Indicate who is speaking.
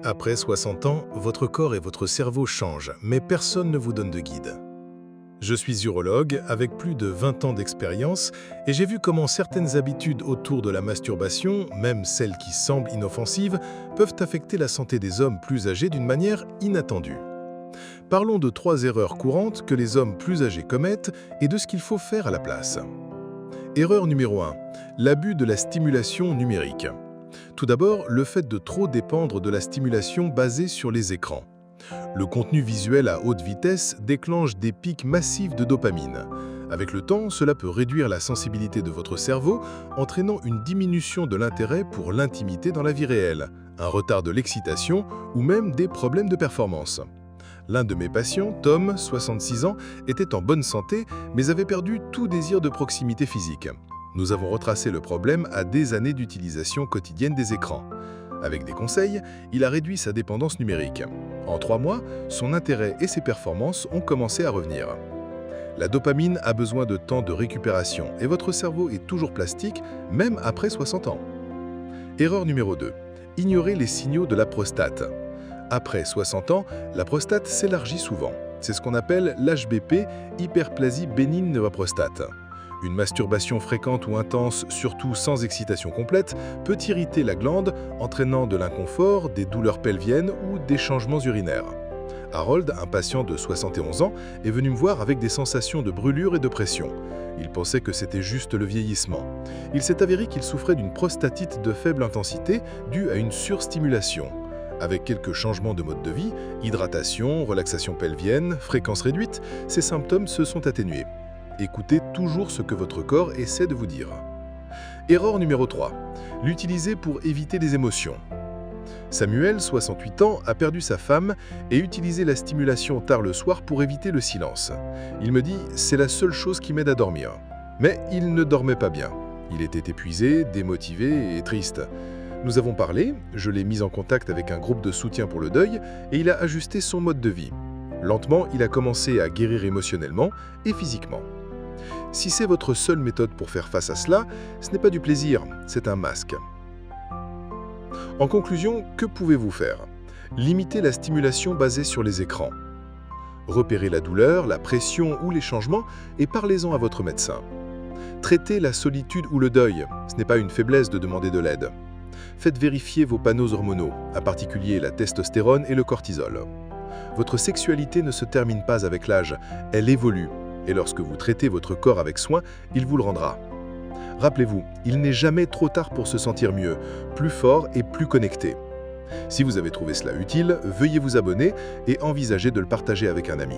Speaker 1: Après 60 ans, votre corps et votre cerveau changent, mais personne ne vous donne de guide. Je suis urologue avec plus de 20 ans d'expérience et j'ai vu comment certaines habitudes autour de la masturbation, même celles qui semblent inoffensives, peuvent affecter la santé des hommes plus âgés d'une manière inattendue. Parlons de 3 erreurs courantes que les hommes plus âgés commettent et de ce qu'il faut faire à la place. Erreur numéro 1. L'abus de la stimulation numérique. Tout d'abord, le fait de trop dépendre de la stimulation basée sur les écrans. Le contenu visuel à haute vitesse déclenche des pics massifs de dopamine. Avec le temps, cela peut réduire la sensibilité de votre cerveau, entraînant une diminution de l'intérêt pour l'intimité dans la vie réelle, un retard de l'excitation ou même des problèmes de performance. L'un de mes patients, Tom, 66 ans, était en bonne santé, mais avait perdu tout désir de proximité physique. Nous avons retracé le problème à des années d'utilisation quotidienne des écrans. Avec des conseils, il a réduit sa dépendance numérique. En 3 mois, son intérêt et ses performances ont commencé à revenir. La dopamine a besoin de temps de récupération et votre cerveau est toujours plastique, même après 60 ans. Erreur numéro 2. Ignorer les signaux de la prostate. Après 60 ans, la prostate s'élargit souvent. C'est ce qu'on appelle l'HBP, hyperplasie bénigne de la prostate. Une masturbation fréquente ou intense, surtout sans excitation complète, peut irriter la glande, entraînant de l'inconfort, des douleurs pelviennes ou des changements urinaires. Harold, un patient de 71 ans, est venu me voir avec des sensations de brûlure et de pression. Il pensait que c'était juste le vieillissement. Il s'est avéré qu'il souffrait d'une prostatite de faible intensité due à une surstimulation. Avec quelques changements de mode de vie, hydratation, relaxation pelvienne, fréquence réduite, ces symptômes se sont atténués. Écoutez toujours ce que votre corps essaie de vous dire. Erreur numéro 3. L'utiliser pour éviter les émotions. Samuel, 68 ans, a perdu sa femme et utilisé la stimulation tard le soir pour éviter le silence. Il me dit « c'est la seule chose qui m'aide à dormir ». Mais il ne dormait pas bien. Il était épuisé, démotivé et triste. Nous avons parlé, je l'ai mis en contact avec un groupe de soutien pour le deuil et il a ajusté son mode de vie. Lentement, il a commencé à guérir émotionnellement et physiquement. Si c'est votre seule méthode pour faire face à cela, ce n'est pas du plaisir, c'est un masque. En conclusion, que pouvez-vous faire? Limitez la stimulation basée sur les écrans. Repérez la douleur, la pression ou les changements et parlez-en à votre médecin. Traitez la solitude ou le deuil, ce n'est pas une faiblesse de demander de l'aide. Faites vérifier vos panneaux hormonaux, en particulier la testostérone et le cortisol. Votre sexualité ne se termine pas avec l'âge, elle évolue. Et lorsque vous traitez votre corps avec soin, il vous le rendra. Rappelez-vous, il n'est jamais trop tard pour se sentir mieux, plus fort et plus connecté. Si vous avez trouvé cela utile, veuillez vous abonner et envisager de le partager avec un ami.